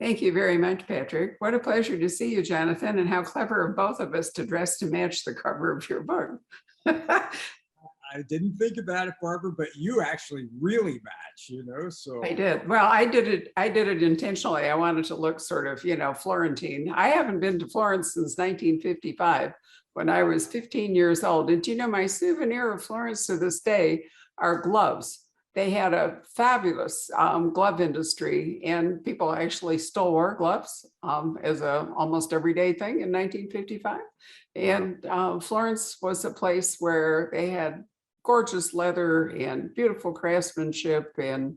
Thank you very much, Patrick. What a pleasure to see you, Jonathan, and how clever of both of us to dress to match the cover of your book. I didn't think about it, Barbara, but you actually really match, so. I did. Well, I did it intentionally. I wanted to look sort of, Florentine. I haven't been to Florence since 1955 when I was 15 years old. And do you know my souvenir of Florence to this day are gloves? They had a fabulous glove industry, and people actually still wore gloves as a almost everyday thing in 1955. And Florence was a place where they had gorgeous leather and beautiful craftsmanship, and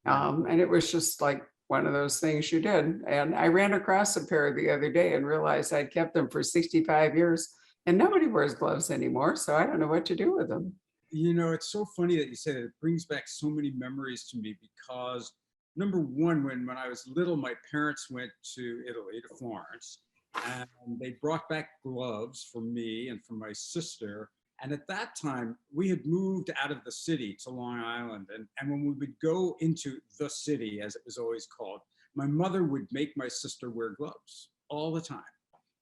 it was just like one of those things you did. And I ran across a pair the other day and realized I'd kept them for 65 years, and nobody wears gloves anymore, so I don't know what to do with them. It's so funny that you say that. It brings back so many memories to me because number one, when I was little, my parents went to Italy, to Florence, and they brought back gloves for me and for my sister. And at that time, we had moved out of the city to Long Island. And when we would go into the city, as it was always called, my mother would make my sister wear gloves all the time.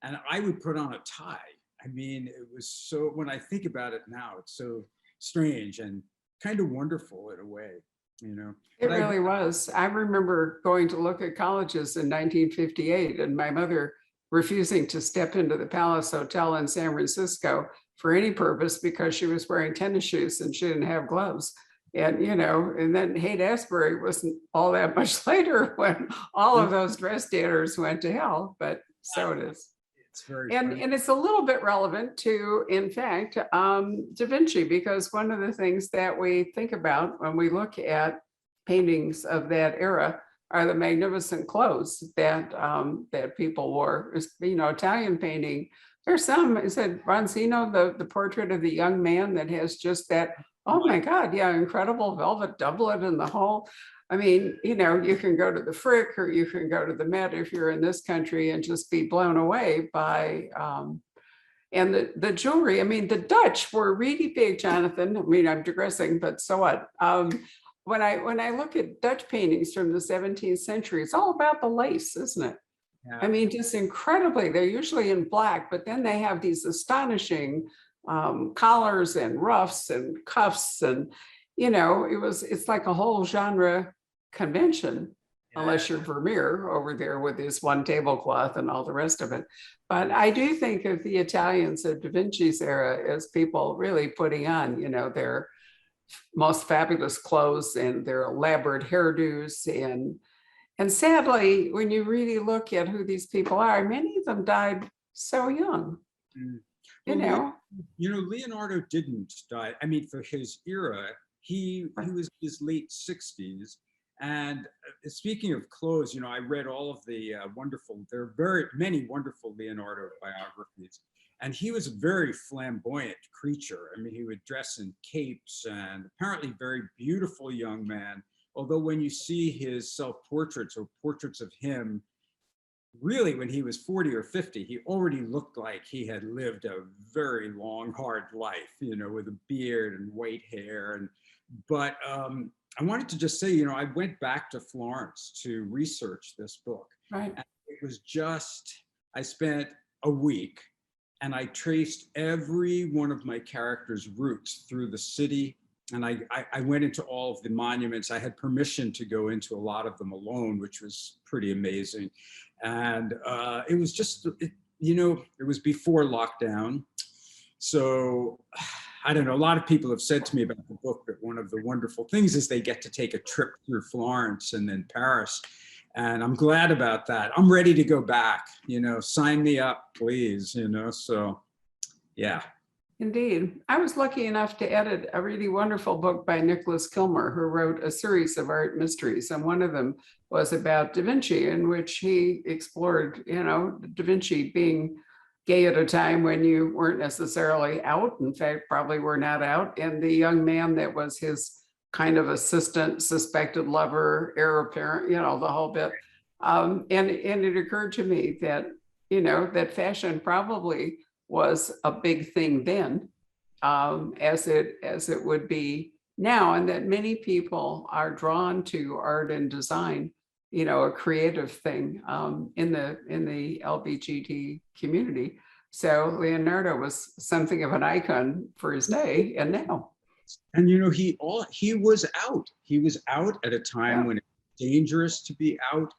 And I would put on a tie. I mean, it was so, when I think about it now, it's so strange and kind of wonderful in a way, It really was. I remember going to look at colleges in 1958 and my mother refusing to step into the Palace Hotel in San Francisco for any purpose because she was wearing tennis shoes and she didn't have gloves. And, and then Haight-Ashbury wasn't all that much later when all of those dress daters went to hell, but so it is. And it's a little bit relevant to, in fact, Da Vinci, because one of the things that we think about when we look at paintings of that era are the magnificent clothes that that people wore. Italian painting. There's some. Is it Bronzino, the portrait of the young man that has just that? Oh my God! Yeah, incredible velvet doublet and the whole. I mean, you can go to the Frick or you can go to the Met if you're in this country and just be blown away by, and the jewelry. I mean, the Dutch were really big, Jonathan. I mean, I'm digressing, but so what? When I look at Dutch paintings from the 17th century, it's all about the lace, isn't it? Yeah. I mean, just incredibly, they're usually in black, but then they have these astonishing collars and ruffs and cuffs and, it's like a whole genre convention, unless you're Vermeer over there with his one tablecloth and all the rest of it. But I do think of the Italians of Da Vinci's era as people really putting on, their most fabulous clothes and their elaborate hairdos. And sadly, when you really look at who these people are, many of them died so young. Leonardo didn't die. I mean, for his era, he was in his late 60s. And speaking of clothes, I read all of the there are very many wonderful Leonardo biographies. And he was a very flamboyant creature. I mean, he would dress in capes and apparently very beautiful young man. Although when you see his self-portraits or portraits of him, really when he was 40 or 50, he already looked like he had lived a very long, hard life, with a beard and white hair. But I wanted to just say, I went back to Florence to research this book. Right. And it was I spent a week and I traced every one of my characters' routes through the city. And I went into all of the monuments. I had permission to go into a lot of them alone, which was pretty amazing. And it was just, it was before lockdown. So I don't know, a lot of people have said to me about the book that one of the wonderful things is they get to take a trip through Florence and then Paris. And I'm glad about that. I'm ready to go back, sign me up, please, so yeah. Indeed. I was lucky enough to edit a really wonderful book by Nicholas Kilmer, who wrote a series of art mysteries. And one of them was about Da Vinci, in which he explored, Da Vinci being gay at a time when you weren't necessarily out. In fact, probably were not out. And the young man that was his kind of assistant, suspected lover, heir apparent, the whole bit. And it occurred to me that, that fashion probably was a big thing then, as it would be now, and that many people are drawn to art and design a creative thing in the LBGT community. So Leonardo was something of an icon for his day and now. And he was out. He was out at a time when it was dangerous to be out.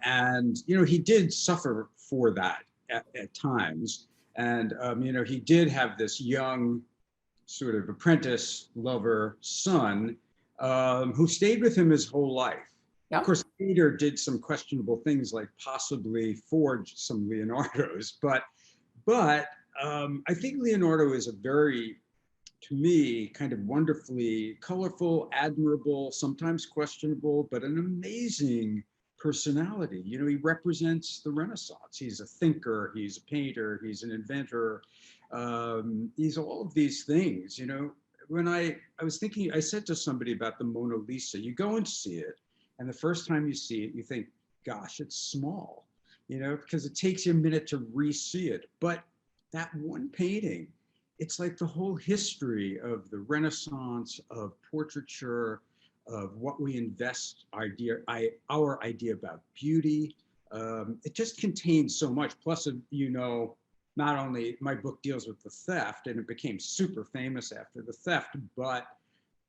And he did suffer for that at times. And he did have this young sort of apprentice lover son who stayed with him his whole life. Of course, Peter did some questionable things, like possibly forged some Leonardos, but I think Leonardo is a very, to me, kind of wonderfully colorful, admirable, sometimes questionable, but an amazing personality. He represents the Renaissance. He's a thinker, he's a painter, he's an inventor. He's all of these things. When I was thinking, I said to somebody about the Mona Lisa, you go and see it, and the first time you see it, you think, gosh, it's small, because it takes you a minute to re-see it. But that one painting, it's like the whole history of the Renaissance, of portraiture, of what we invest our idea about beauty. It just contains so much. Plus, not only my book deals with the theft, and it became super famous after the theft, but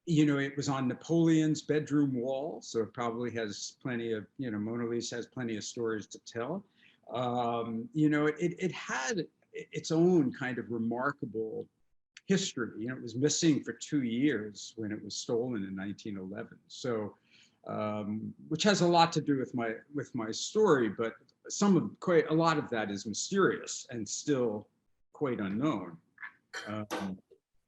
it was on Napoleon's bedroom wall, so it probably has plenty of, Mona Lisa has plenty of stories to tell. It had its own kind of remarkable history. It was missing for 2 years when it was stolen in 1911. So, which has a lot to do with my story, but a lot of that is mysterious and still quite unknown.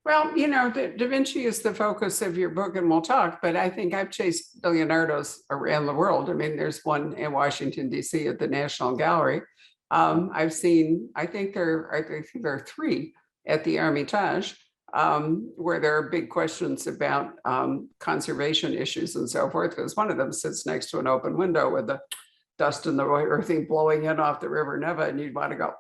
Well, Da Vinci is the focus of your book, and we'll talk, but I think I've chased Leonardo's around the world. I mean, there's one in Washington, D.C. at the National Gallery. I've seen, I think there are 3 at the Hermitage, where there are big questions about conservation issues and so forth, because one of them sits next to an open window with the dust and the earthing blowing in off the River Neva, and you'd want to go,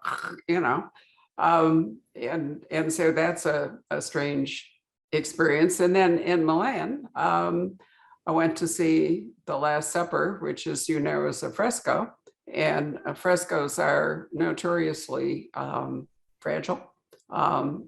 and so that's a strange experience. And then in Milan, I went to see The Last Supper, which is a fresco, and frescoes are notoriously fragile,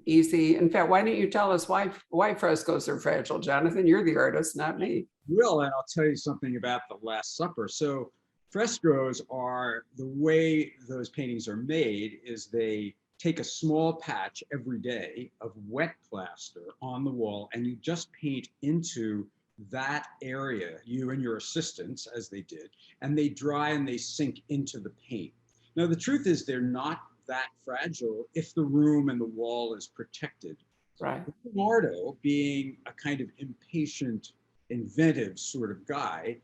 easy. In fact, why don't you tell us why frescoes are fragile, Jonathan? You're the artist, not me. Will, and I'll tell you something about The Last Supper. So frescoes are, the way those paintings are made is they take a small patch every day of wet plaster on the wall, and you just paint into that area, you and your assistants, as they did, and they dry and they sink into the paint. Now, the truth is they're not that fragile if the room and the wall is protected. Right. Leonardo, being a kind of impatient, inventive sort of guy,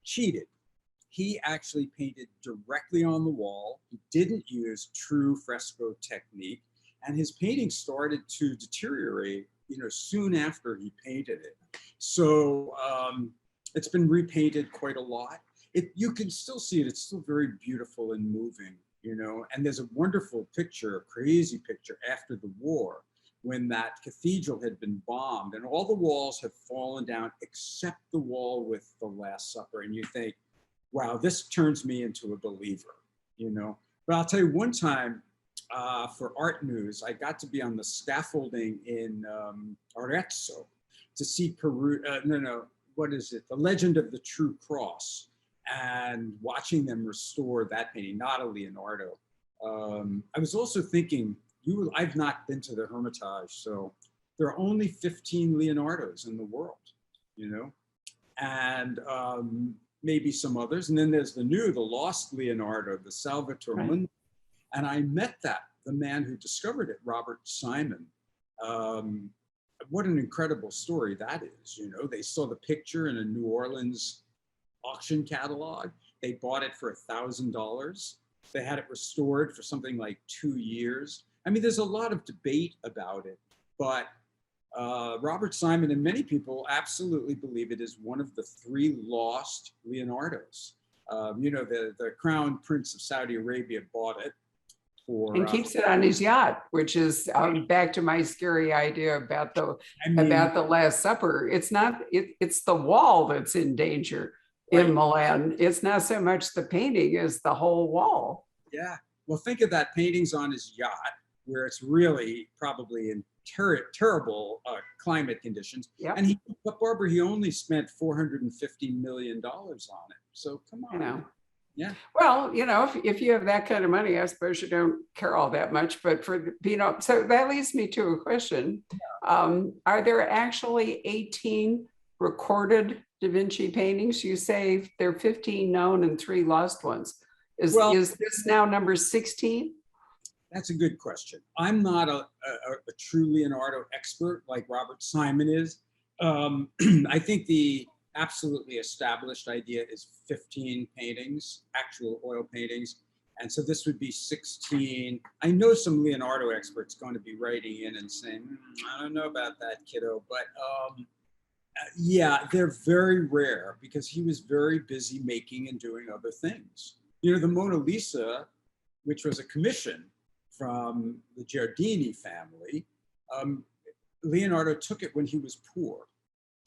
cheated. He actually painted directly on the wall. He didn't use true fresco technique, and his painting started to deteriorate, soon after he painted it. So it's been repainted quite a lot. You can still see it. It's still very beautiful and moving, and there's a wonderful picture, a crazy picture after the war, when that cathedral had been bombed and all the walls have fallen down except the wall with the Last Supper. And you think, wow, this turns me into a believer, But I'll tell you, one time for Art News, I got to be on the scaffolding in Arezzo to see what is it? The Legend of the True Cross, and watching them restore that painting, not a Leonardo. I was also thinking, I've not been to the Hermitage, so there are only 15 Leonardos in the world, and maybe some others. And then there's the lost Leonardo, the Salvator Mundi. And I met the man who discovered it, Robert Simon. What an incredible story that is. They saw the picture in a New Orleans auction catalog. They bought it for $1,000. They had it restored for something like 2 years. I mean, there's a lot of debate about it, but Robert Simon and many people absolutely believe it is one of the 3 lost Leonardos. The Crown Prince of Saudi Arabia bought it and keeps it on his yacht, which is back to my scary idea about the Last Supper. It's not. It's the wall that's in danger. Right. in Milan. It's not so much the painting as the whole wall. Yeah. Well, think of that paintings on his yacht, where it's really probably in terrible climate conditions. Yep. And but Barbara, he only spent $450 million on it. So come on. You know. Yeah. Well, if you have that kind of money, I suppose you don't care all that much. But so that leads me to a question. Are there actually 18 recorded Da Vinci paintings? You say there are 15 known and 3 lost ones. Is this now number 16? That's a good question. I'm not a true Leonardo expert like Robert Simon is. I think the absolutely established idea is 15 paintings, actual oil paintings. And so this would be 16. I know some Leonardo experts going to be writing in and saying, I don't know about that, kiddo. But yeah, they're very rare because he was very busy making and doing other things. The Mona Lisa, which was a commission from the Giardini family, Leonardo took it when he was poor.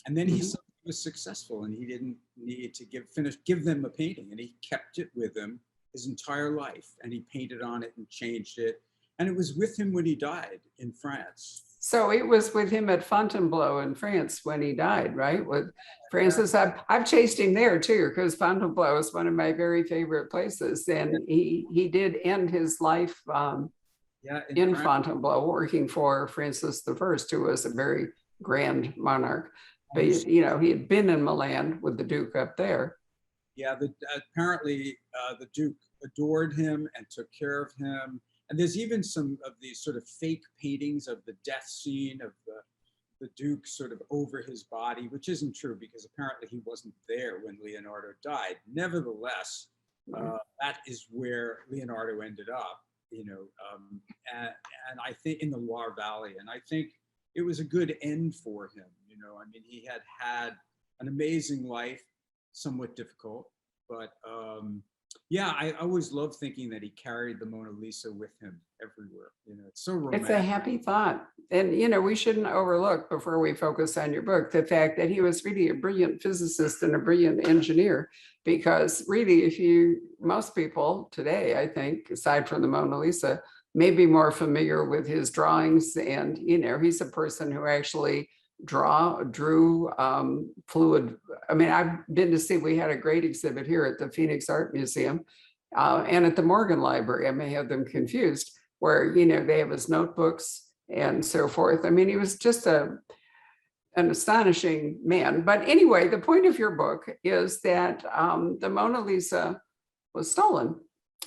And then he was successful and he didn't need to give them a painting, and he kept it with him his entire life, and he painted on it and changed it. And it was with him when he died in France. So it was with him at Fontainebleau in France when he died, right? With Francis. I've chased him there too, because Fontainebleau is one of my very favorite places. And he did end his life in Fontainebleau, working for Francis I, who was a very grand monarch. But he had been in Milan with the Duke up there. Yeah, apparently the Duke adored him and took care of him. And there's even some of these sort of fake paintings of the death scene of the Duke sort of over his body, which isn't true because apparently he wasn't there when Leonardo died. Nevertheless, that is where Leonardo ended up, and I think in the Loire Valley. And I think it was a good end for him. I mean, he had an amazing life, somewhat difficult, but yeah, I always love thinking that he carried the Mona Lisa with him everywhere. It's so romantic. It's a happy thought. And, we shouldn't overlook, before we focus on your book, the fact that he was really a brilliant physicist and a brilliant engineer, because really, most people today, I think, aside from the Mona Lisa, may be more familiar with his drawings. And, he's a person who actually drew fluid. I mean, I've been to see, we had a great exhibit here at the Phoenix Art Museum and at the Morgan Library. I may have them confused, where, they have his notebooks and so forth. I mean, he was just an astonishing man. But anyway, the point of your book is that the Mona Lisa was stolen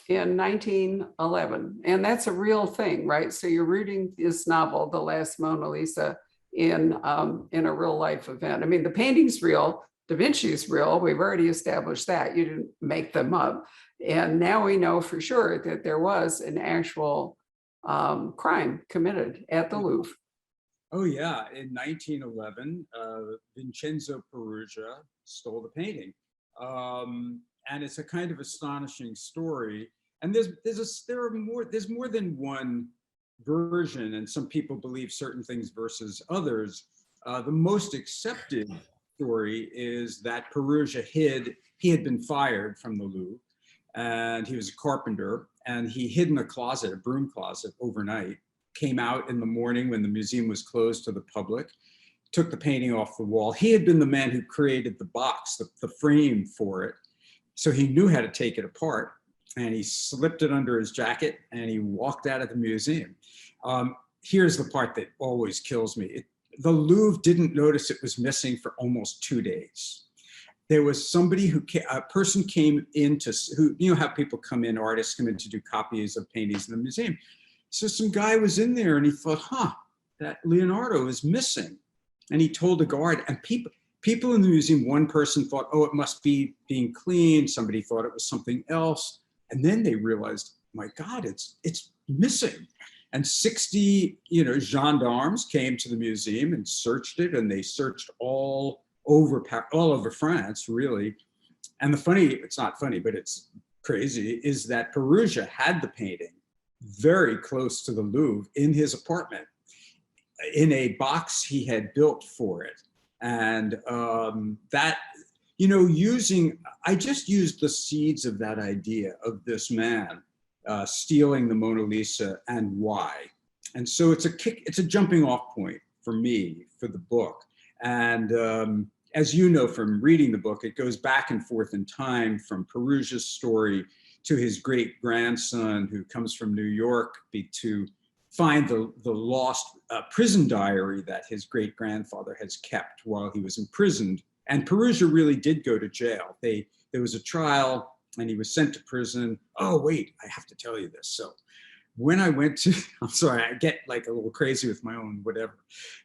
in 1911. And that's a real thing, right? So you're reading this novel, The Last Mona Lisa, in a real life event. I mean, the painting's real, Da Vinci's real. We've already established that. You didn't make them up. And now we know for sure that there was an actual crime committed at the Louvre. Oh yeah, in 1911, Vincenzo Perugia stole the painting. And it's a kind of astonishing story. And there's more than one version, and some people believe certain things versus others. The most accepted story is that Perugia he had been fired from the Louvre, and he was a carpenter, and he hid in a broom closet overnight, came out in the morning when the museum was closed to the public, took the painting off the wall. He had been the man who created the box, the frame for it, so he knew how to take it apart. And he slipped it under his jacket and he walked out of the museum. Here's the part that always kills me. The Louvre didn't notice it was missing for almost 2 days. There was somebody a person came in who, how people come in, artists come in to do copies of paintings in the museum. So some guy was in there and he thought, that Leonardo is missing. And he told the guard, and people in the museum, one person thought, it must be being cleaned. Somebody thought it was something else. And then they realized, my God, it's missing. And 60, gendarmes came to the museum and searched it, and they searched all over France, really. And it's not funny, but it's crazy, is that Perugia had the painting very close to the Louvre in his apartment, in a box he had built for it. And that I just used the seeds of that idea of this man stealing the Mona Lisa and why. And so it's a jumping off point for me for the book. And as you know from reading the book, it goes back and forth in time from Perugia's story to his great grandson who comes from New York to find the lost prison diary that his great grandfather has kept while he was imprisoned. And Perugia really did go to jail. There was a trial and he was sent to prison. Oh, wait, I have to tell you this. So when I went to, I'm sorry, I get like a little crazy with my own whatever.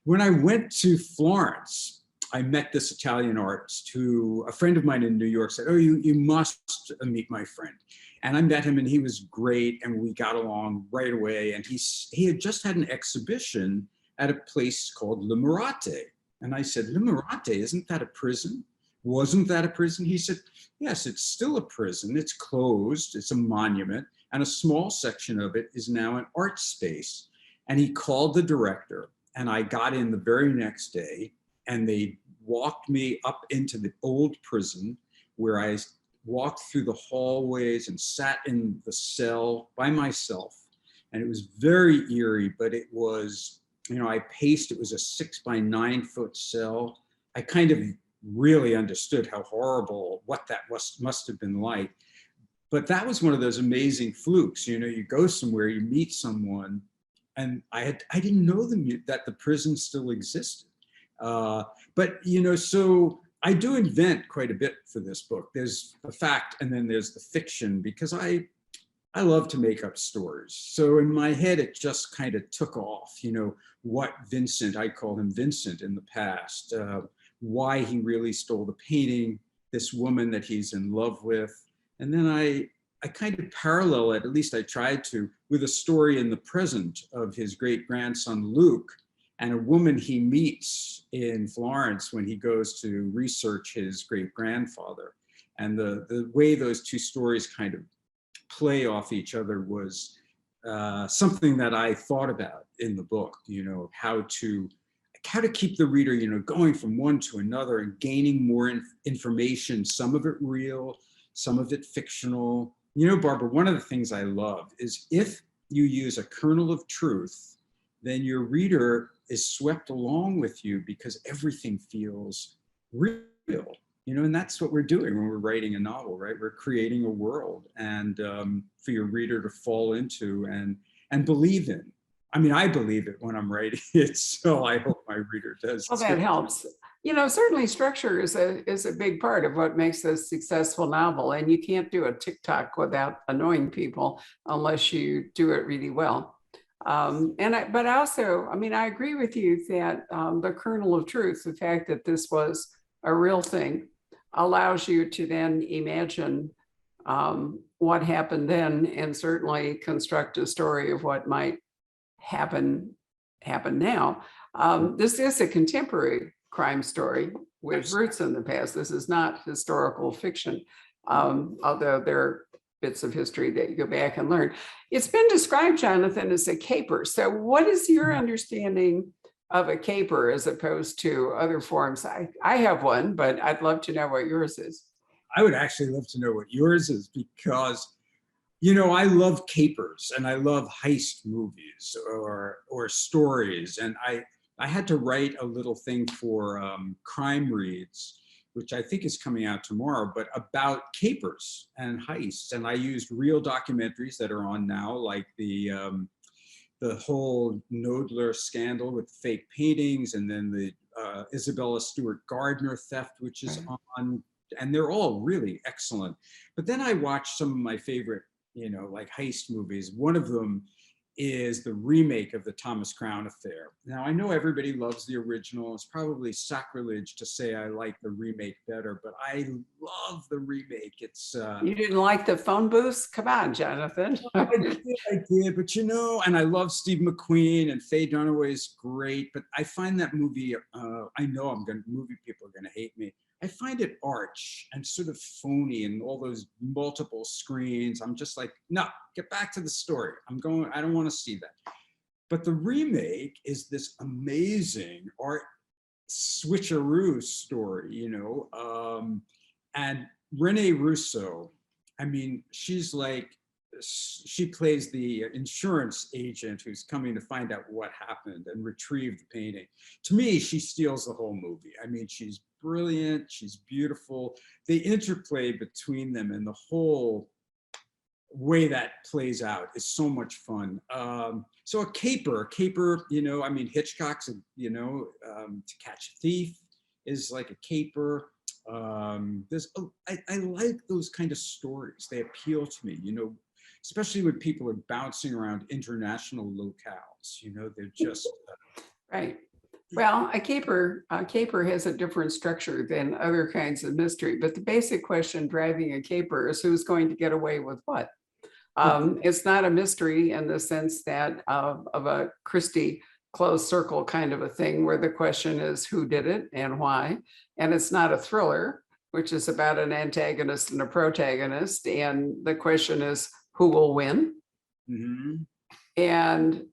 When I went to Florence, I met this Italian artist who a friend of mine in New York said, oh, you must meet my friend. And I met him and he was great and we got along right away. And he had just had an exhibition at a place called Le Murate. And I said, Le Murate, isn't that a prison? Wasn't that a prison? He said, yes, it's still a prison. It's closed. It's a monument. And a small section of it is now an art space. And he called the director and I got in the very next day and they walked me up into the old prison where I walked through the hallways and sat in the cell by myself. And it was very eerie, but it was, I paced, it was a 6 by 9 foot cell. I kind of really understood how horrible, what that must have been like. But that was one of those amazing flukes. You go somewhere, you meet someone, and I didn't know that the prison still existed. But so I do invent quite a bit for this book. There's the fact, and then there's the fiction, because I love to make up stories. So in my head, it just kind of took off. What Vincent, I call him Vincent in the past, why he really stole the painting, this woman that he's in love with. And then I kind of parallel it, at least I tried to, with a story in the present of his great grandson, Luke, and a woman he meets in Florence when he goes to research his great grandfather. And the way those two stories kind of play off each other was something that I thought about in the book, how to keep the reader, going from one to another and gaining more information, some of it real, some of it fictional. Barbara, one of the things I love is if you use a kernel of truth, then your reader is swept along with you because everything feels real, and that's what we're doing when we're writing a novel, right? We're creating a world and for your reader to fall into and believe in. I mean, I believe it when I'm writing it, so I hope my reader does. Well, that helps. Certainly structure is a big part of what makes a successful novel, and you can't do a TikTok without annoying people unless you do it really well. But also, I agree with you that the kernel of truth, the fact that this was a real thing, allows you to then imagine what happened then, and certainly construct a story of what might happen now. This is a contemporary crime story with roots in the past. This is not historical fiction, although there are bits of history that you go back and learn. It's been described, Jonathan, as a caper. So what is your understanding of a caper as opposed to other forms? I have one, but I'd love to know what yours is. I would actually love to know what yours is because, I love capers and I love heist movies or stories. And I had to write a little thing for Crime Reads, which I think is coming out tomorrow, but about capers and heists. And I used real documentaries that are on now, like the whole Knoedler scandal with fake paintings, and then the Isabella Stewart Gardner theft, which is on, and they're all really excellent. But then I watched some of my favorite, like heist movies. One of them is the remake of the Thomas Crown Affair. Now, I know everybody loves the original. It's probably sacrilege to say I like the remake better, but I love the remake. It's you didn't like the phone booths? Come on, Jonathan. I did, but and I love Steve McQueen, and Faye Dunaway's great, but I find that movie, I know movie people are gonna hate me. I find it arch and sort of phony, and all those multiple screens. I'm just like, no, get back to the story. I don't want to see that. But the remake is this amazing art switcheroo story, And Rene Russo, I mean, she's like, she plays the insurance agent who's coming to find out what happened and retrieve the painting. To me, she steals the whole movie. I mean, she's brilliant, she's beautiful. The interplay between them and the whole way that plays out is so much fun. So a caper, you know, I mean, Hitchcock's, you know, To Catch a Thief is like a caper. I like those kind of stories. They appeal to me, you know, especially when people are bouncing around international locales, you know, they're just. Right. Well, a caper has a different structure than other kinds of mystery, but the basic question driving a caper is who's going to get away with what. It's not a mystery in the sense that of a Christie closed circle kind of a thing where the question is who did it and why. And it's not a thriller, which is about an antagonist and a protagonist. And the question is who will win? Mm-hmm. And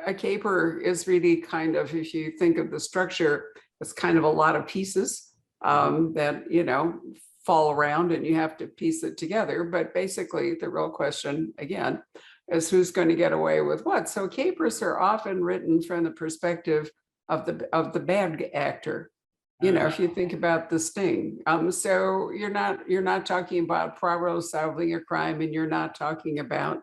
a caper is really kind of, if you think of the structure, it's kind of a lot of pieces that, you know, fall around and you have to piece it together. But basically the real question again is who's going to get away with what. So capers are often written from the perspective of the bad actor. You know, if you think about The Sting. So you're not talking about Poirot solving a crime, and you're not talking about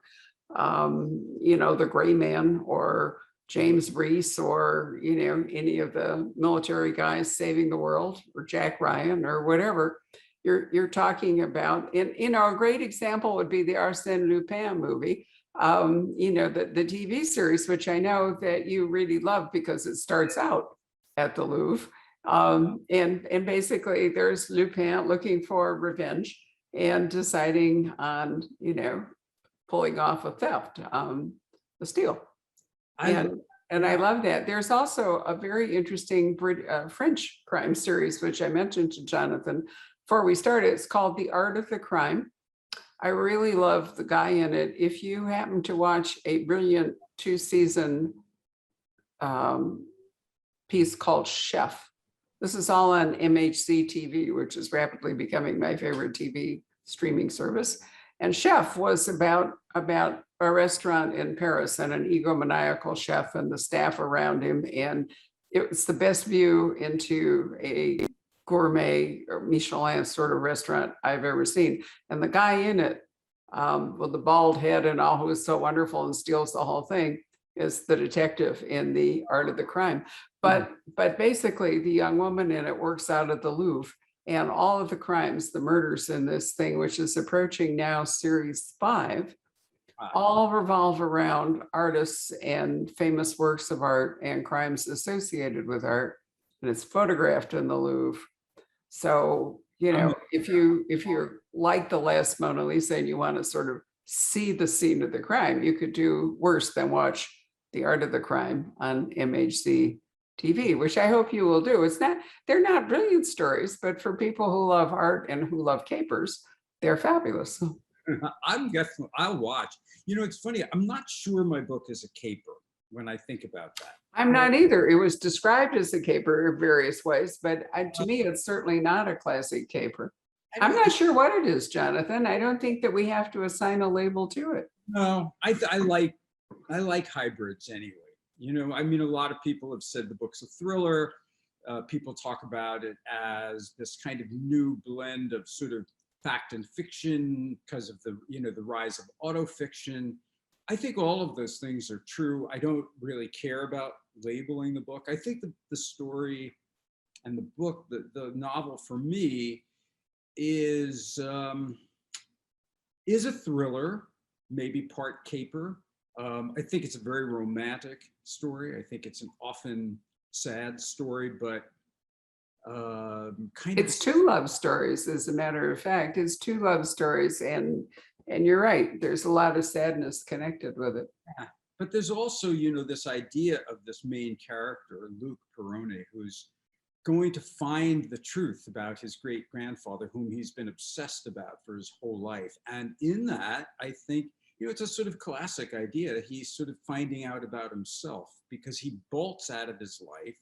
you know, the Gray Man or James Reese or, you know, any of the military guys saving the world or Jack Ryan or whatever. You're talking about, and you know, a great example would be the Arsène Lupin movie, you know, the TV series, which I know that you really love because it starts out at the Louvre. And basically there's Lupin looking for revenge and deciding on, you know, pulling off a theft, a steal. And I love that. There's also a very interesting French crime series, which I mentioned to Jonathan before we started. It's called The Art of the Crime. I really love the guy in it. If you happen to watch a brilliant 2-season piece called Chef, this is all on MHC TV, which is rapidly becoming my favorite TV streaming service. And Chef was about a restaurant in Paris and an egomaniacal chef and the staff around him. And it was the best view into a gourmet or Michelin sort of restaurant I've ever seen. And the guy in it with the bald head and all, who is so wonderful and steals the whole thing, is the detective in The Art of the Crime. But basically the young woman in it works out at the Louvre, and all of the crimes, the murders in this thing, which is approaching now series 5, all revolve around artists and famous works of art and crimes associated with art. And it's photographed in the Louvre. So, you know, if you're like the last Mona Lisa and you want to sort of see the scene of the crime, you could do worse than watch The Art of the Crime on MHC TV, which I hope you will do. They're not brilliant stories, but for people who love art and who love capers, they're fabulous. I'll watch. You know, it's funny, I'm not sure my book is a caper when I think about that. I'm not either. It was described as a caper in various ways, but to me, it's certainly not a classic caper. I'm not sure what it is, Jonathan. I don't think that we have to assign a label to it. No, I like hybrids anyway. You know, I mean, a lot of people have said the book's a thriller. People talk about it as this kind of new blend of sort of fact and fiction because of the, you know, the rise of autofiction. I think all of those things are true. I don't really care about labeling the book. I think the story and the book, the novel for me is a thriller, maybe part caper. I think it's a very romantic story. I think it's an often sad story, but it's 2 love stories, as a matter of fact. It's 2 love stories, and you're right, there's a lot of sadness connected with it. Yeah. But there's also, you know, this idea of this main character, Luc Perrone, who's going to find the truth about his great grandfather, whom he's been obsessed about for his whole life. And in that, I think, you know, it's a sort of classic idea. He's sort of finding out about himself because he bolts out of his life.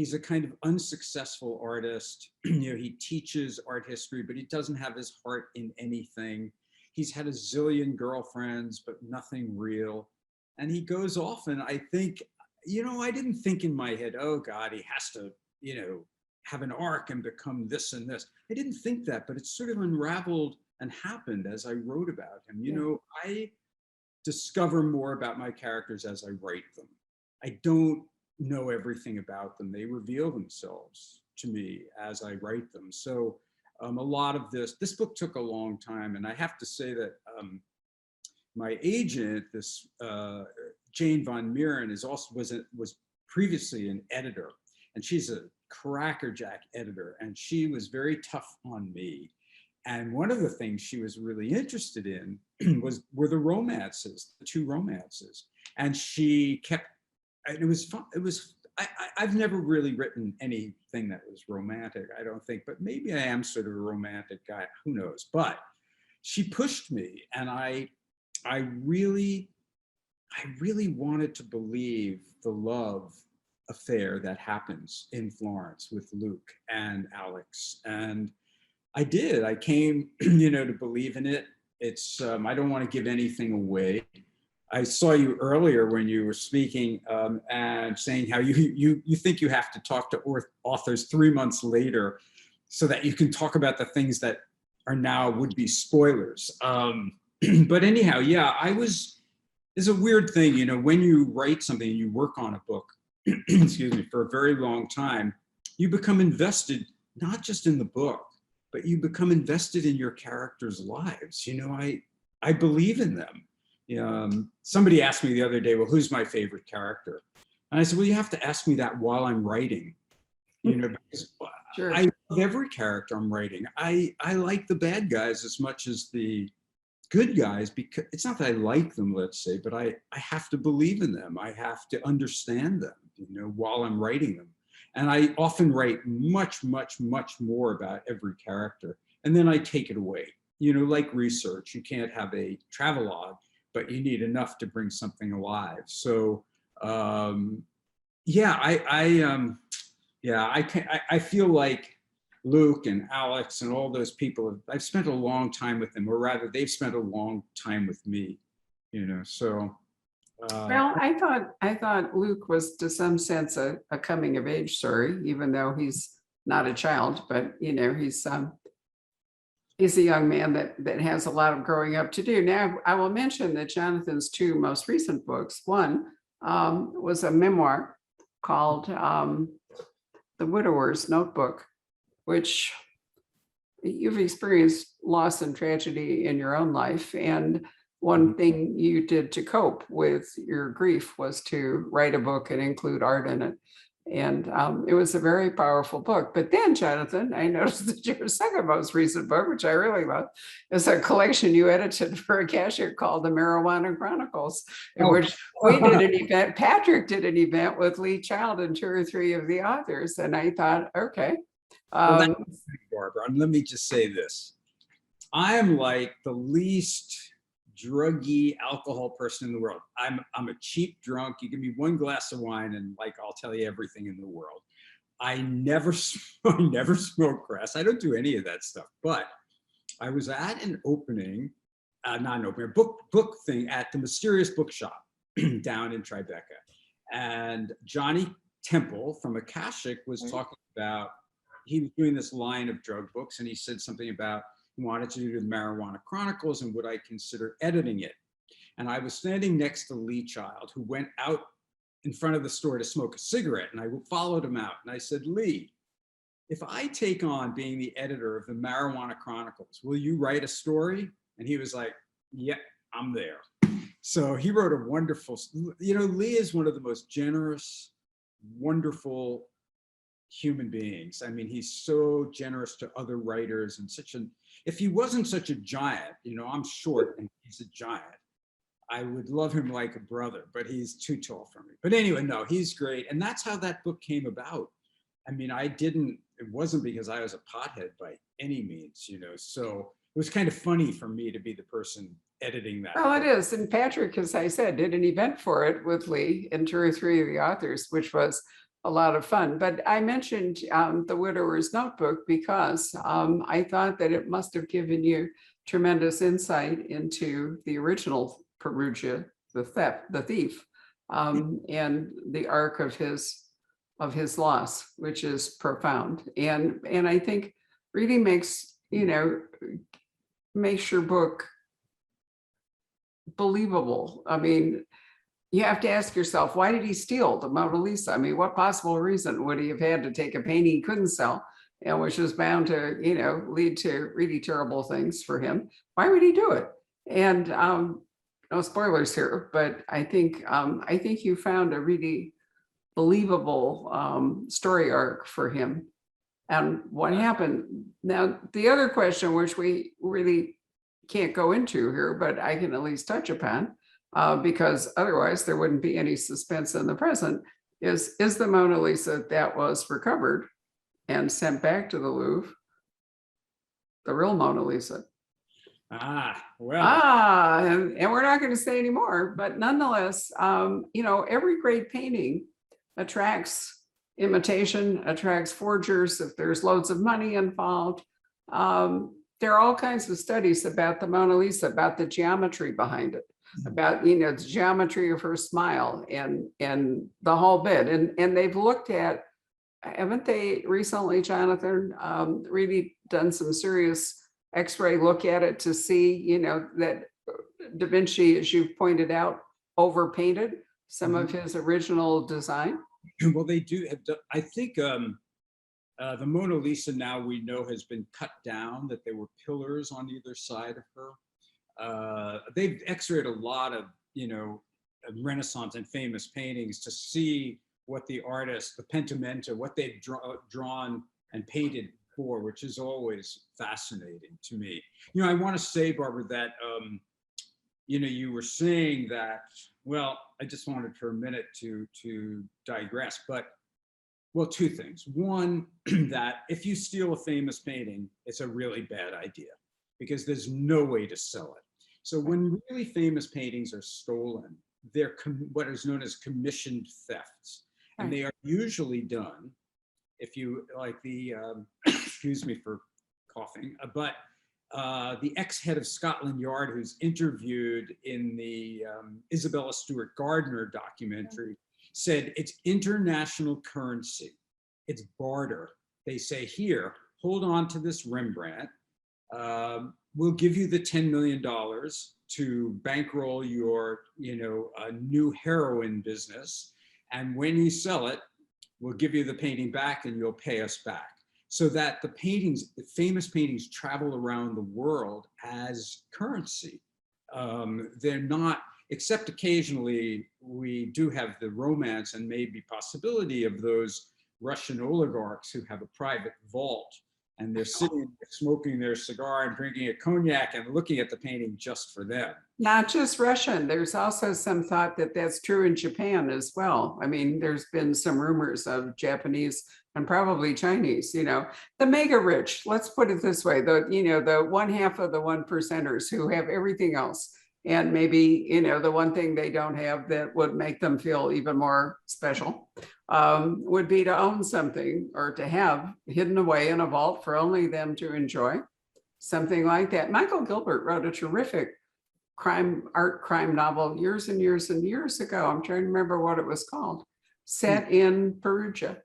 he's a kind of unsuccessful artist. You know, he teaches art history, but he doesn't have his heart in anything. He's had a zillion girlfriends, but nothing real. And he goes off, and I think, you know, I didn't think in my head, oh God, he has to, you know, have an arc and become this and this. I didn't think that, but it sort of unraveled and happened as I wrote about him. You know, I discover more about my characters as I write them. I don't know everything about them. They reveal themselves to me as I write them. So a lot of this book took a long time, and I have to say that my agent, this Jane Von Meeren, was previously an editor, and she's a crackerjack editor, and she was very tough on me. And one of the things she was really interested in were the romances, the two romances. And she kept, and it was fun. I've never really written anything that was romantic, I don't think, but maybe I am sort of a romantic guy, who knows? But she pushed me, and I really wanted to believe the love affair that happens in Florence with Luke and Alex. And I did. I came, you know, to believe in it. It's, I don't want to give anything away. I saw you earlier when you were speaking and saying how you think you have to talk to authors 3 months later so that you can talk about the things that are now would be spoilers. But anyhow, yeah, it's a weird thing, you know, when you write something and you work on a book, excuse me, for a very long time, you become invested, not just in the book, but you become invested in your characters' lives. You know, I believe in them. Somebody asked me the other day, well, who's my favorite character? And I said, well, you have to ask me that while I'm writing, you know, because Sure. I love every character I'm writing. I like the bad guys as much as the good guys, because it's not that I like them, let's say, but I have to believe in them. I have to understand them, you know, while I'm writing them. And I often write much, much, much more about every character. And then I take it away, you know, like research. You can't have a travelogue, but you need enough to bring something alive. So, yeah, I feel like Luke and Alex and all those people, I've spent a long time with them, or rather they've spent a long time with me, you know, so. Well, I thought Luke was to some sense a coming of age story, even though he's not a child, but you know, he's a young man that has a lot of growing up to do. Now, I will mention that Jonathan's two most recent books, one was a memoir called The Widower's Notebook, which you've experienced loss and tragedy in your own life. And one thing you did to cope with your grief was to write a book and include art in it. And it was a very powerful book. But then, Jonathan, I noticed that your second most recent book, which I really love, is a collection you edited for a cashier called the Marijuana Chronicles, in which we did an event. Patrick did an event with Lee Child and two or three of the authors. And I thought, okay. Well, Barbara, and let me just say this. I am like the least druggy alcohol person in the world. I'm a cheap drunk. You give me one glass of wine and like, I'll tell you everything in the world. I never smoke grass. I don't do any of that stuff, but I was at an opening, not an opening, a book thing at the Mysterious Bookshop down in Tribeca. And Johnny Temple from Akashic was talking about, he was doing this line of drug books, and he said something about he wanted to do the Marijuana Chronicles and would I consider editing it. And I was standing next to Lee Child, who went out in front of the store to smoke a cigarette, and I followed him out. And I said, Lee, if I take on being the editor of the Marijuana Chronicles, will you write a story? And he was like, yeah, I'm there. So he wrote a wonderful, you know, Lee is one of the most generous, wonderful human beings. I mean, he's so generous to other writers, and if he wasn't such a giant, you know, I'm short and he's a giant, I would love him like a brother, but he's too tall for me. But anyway, no, he's great. And that's how that book came about. I mean, it wasn't because I was a pothead by any means, you know, so it was kind of funny for me to be the person editing that. Well, it is. And Patrick, as I said, did an event for it with Lee and two or three of the authors, which was a lot of fun. But I mentioned The Widower's Notebook because I thought that it must have given you tremendous insight into the original Perugia, the thief, and the arc of his loss, which is profound. And I think reading makes your book believable. I mean, you have to ask yourself, why did he steal the Mona Lisa? I mean, what possible reason would he have had to take a painting he couldn't sell, and which was bound to, lead to really terrible things for him? Why would he do it? And no spoilers here, but I think you found a really believable story arc for him. And what happened? Now, the other question, which we really can't go into here, but I can at least touch upon, because otherwise there wouldn't be any suspense in the present, is the Mona Lisa that was recovered and sent back to the Louvre the real Mona Lisa? And we're not going to say anymore, but nonetheless, every great painting attracts imitation, attracts forgers if there's loads of money involved. There are all kinds of studies about the Mona Lisa, about the geometry behind it, about the geometry of her smile and the whole bit. And they've looked at, haven't they recently, Jonathan, really done some serious X-ray look at it to see, that Da Vinci, as you've pointed out, overpainted some of his original design? Well, they do. I think the Mona Lisa now we know has been cut down, that there were pillars on either side of her. They've X-rayed a lot of, Renaissance and famous paintings to see what the artist, the pentimento, what they've drawn and painted for, which is always fascinating to me. I want to say, Barbara, that, you were saying that, well, I just wanted for a minute to digress, but, well, two things. One, that if you steal a famous painting, it's a really bad idea because there's no way to sell it. So when really famous paintings are stolen, they're what is known as commissioned thefts. And they are usually done, if you like the, excuse me for coughing, but the ex-head of Scotland Yard, who's interviewed in the Isabella Stewart Gardner documentary, said it's international currency, it's barter. They say, here, hold on to this Rembrandt. We'll give you the $10 million to bankroll your, new heroin business. And when you sell it, we'll give you the painting back and you'll pay us back. So that the paintings, the famous paintings, travel around the world as currency. They're not, except occasionally we do have the romance and maybe possibility of those Russian oligarchs who have a private vault and they're sitting there smoking their cigar and drinking a cognac and looking at the painting just for them. Not just Russian. There's also some thought that that's true in Japan as well. I mean, there's been some rumors of Japanese and probably Chinese, the mega rich, let's put it this way, the one half of the 1%ers who have everything else. And maybe, the one thing they don't have that would make them feel even more special would be to own something or to have hidden away in a vault for only them to enjoy. Something like that. Michael Gilbert wrote a terrific art crime novel years and years and years ago. I'm trying to remember what it was called, set in Perugia.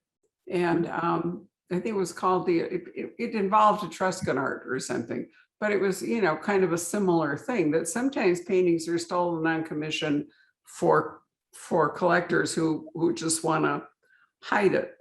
And I think it was called it involved Etruscan art or something, but it was, kind of a similar thing that sometimes paintings are stolen on commission for collectors who just want to hide it.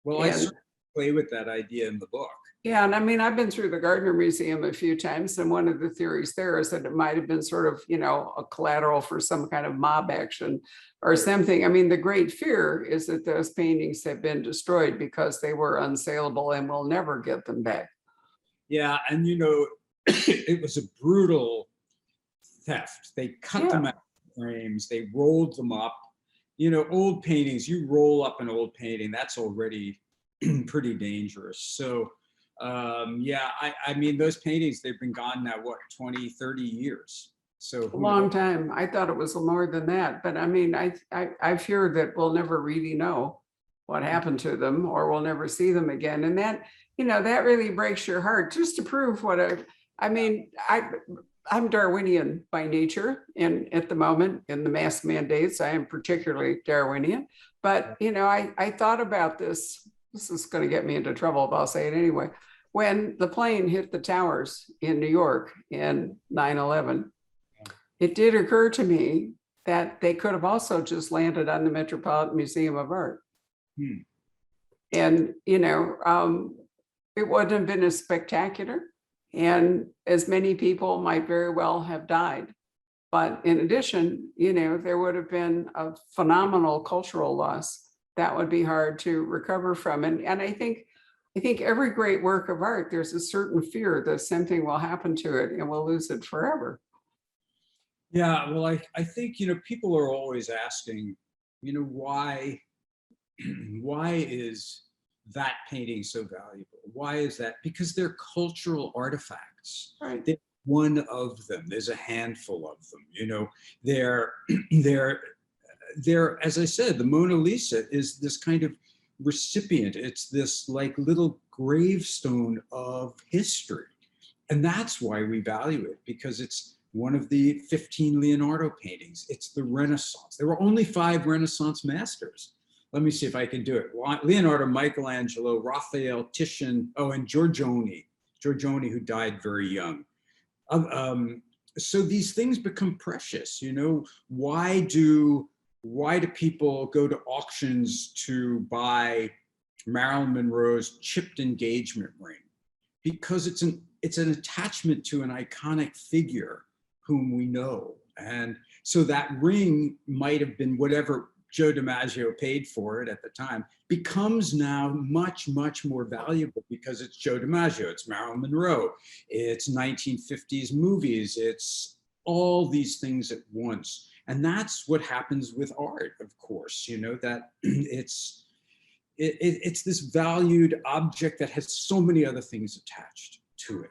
Well, I certainly play with that idea in the book. Yeah, and I mean, I've been through the Gardner Museum a few times, and one of the theories there is that it might have been sort of, a collateral for some kind of mob action or something. I mean, the great fear is that those paintings have been destroyed because they were unsaleable and we'll never get them back. Yeah, and it was a brutal theft. They cut them out of frames, they rolled them up. Old paintings, you roll up an old painting, that's already pretty dangerous. So I mean, those paintings, they've been gone now, what, 20, 30 years? So a long time. I thought it was more than that, but I mean, I fear that we'll never really know what happened to them, or we'll never see them again. And that, that really breaks your heart, just to prove I'm Darwinian by nature, and at the moment in the mask mandates, I am particularly Darwinian. But I thought about this. This is going to get me into trouble, but I'll say it anyway. When the plane hit the towers in New York in 9/11, it did occur to me that they could have also just landed on the Metropolitan Museum of Art. And, it wouldn't have been as spectacular, and as many people might very well have died. But in addition, there would have been a phenomenal cultural loss that would be hard to recover from. And I think every great work of art, there's a certain fear that something will happen to it and we'll lose it forever. Yeah, well, I think, people are always asking, why is that painting so valuable? Why is that? Because they're cultural artifacts. Right. They're one of them. There's a handful of them, they're, as I said, the Mona Lisa is this kind of recipient. It's this like little gravestone of history. And that's why we value it, because it's one of the 15 Leonardo paintings. It's the Renaissance. There were only 5 Renaissance masters. Let me see if I can do it. Leonardo, Michelangelo, Raphael, Titian, and Giorgione, who died very young. So these things become precious. Why do people go to auctions to buy Marilyn Monroe's chipped engagement ring? Because it's an attachment to an iconic figure whom we know. And so that ring might have been whatever Joe DiMaggio paid for it at the time, becomes now much, much more valuable because it's Joe DiMaggio, it's Marilyn Monroe, it's 1950s movies, it's all these things at once. And that's what happens with art, of course, that it's this valued object that has so many other things attached to it,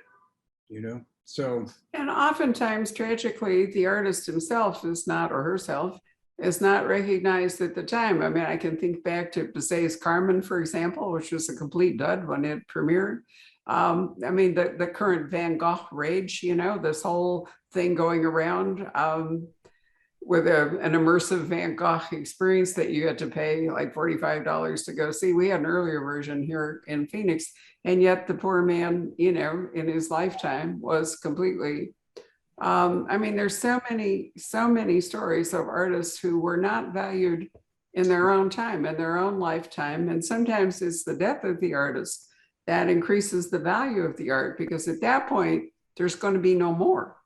so. And oftentimes, tragically, the artist himself is not, or herself, is not recognized at the time. I mean, I can think back to Bizet's Carmen, for example, which was a complete dud when it premiered. I mean, the current Van Gogh rage, this whole thing going around with an immersive Van Gogh experience that you had to pay like $45 to go see. We had an earlier version here in Phoenix, and yet the poor man, in his lifetime was completely, I mean, there's so many stories of artists who were not valued in their own time, in their own lifetime. And sometimes it's the death of the artist that increases the value of the art, because at that point, there's going to be no more.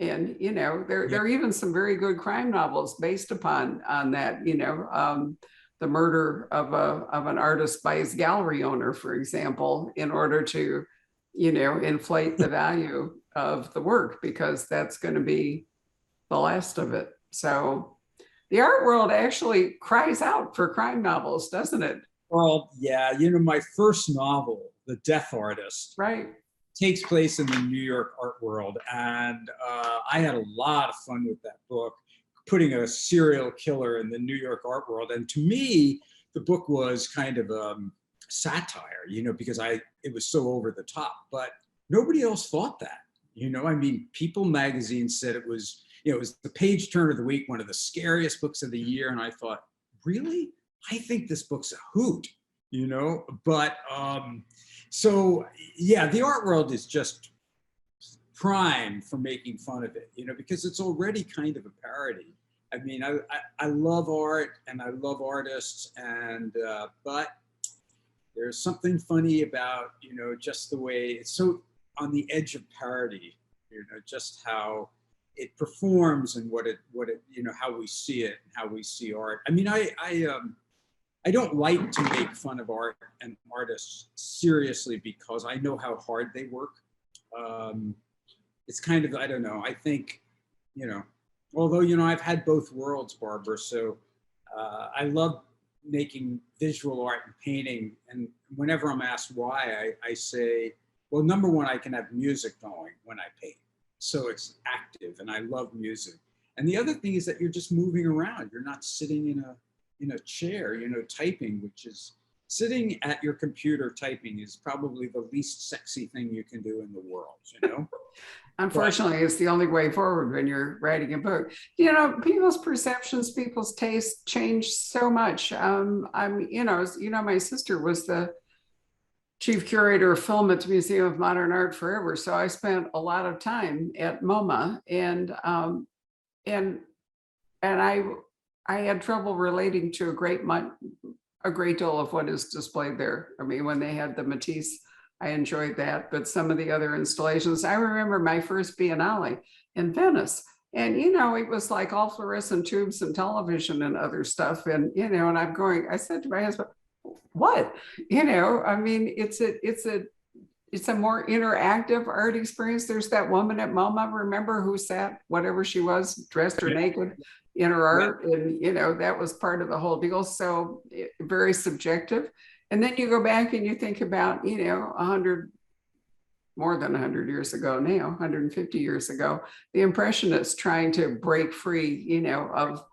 And, there are even some very good crime novels based upon that, the murder of an artist by his gallery owner, for example, in order to, inflate the value of the work, because that's going to be the last of it. So the art world actually cries out for crime novels, doesn't it? Well, yeah, my first novel, The Death Artist, right, takes place in the New York art world. And I had a lot of fun with that book, putting a serial killer in the New York art world. And to me, the book was kind of satire, because it was so over the top, but nobody else thought that. I mean, People magazine said it was the page turn of the week, one of the scariest books of the year. And I thought, really? I think this book's a hoot, but so yeah, the art world is just prime for making fun of it, because it's already kind of a parody. I mean, I love art and I love artists, and but there's something funny about, just the way it's so on the edge of parody, just how it performs and what it, how we see it and how we see art. I mean, I don't like to make fun of art and artists seriously, because I know how hard they work. It's kind of, I don't know, I think, although, I've had both worlds, Barbara, so I love making visual art and painting. And whenever I'm asked why, I say, well, number one, I can have music going when I paint. So it's active and I love music. And the other thing is that you're just moving around. You're not sitting in in a chair, typing, which is sitting at your computer typing is probably the least sexy thing you can do in the world. Unfortunately, it's the only way forward when you're writing a book. People's perceptions, people's tastes change so much. My sister was the chief curator of film at the Museum of Modern Art forever. So I spent a lot of time at MoMA, and I had trouble relating to a great deal of what is displayed there. I mean, when they had the Matisse, I enjoyed that, but some of the other installations, I remember my first Biennale in Venice, and it was like all fluorescent tubes and television and other stuff, and and I said to my husband, what? I mean, it's a more interactive art experience. There's that woman at MoMA, remember, who sat, whatever she was, dressed or naked in her art. And, that was part of the whole deal. So very subjective. And then you go back and you think about, more than 100 years ago now, 150 years ago, the Impressionists trying to break free, of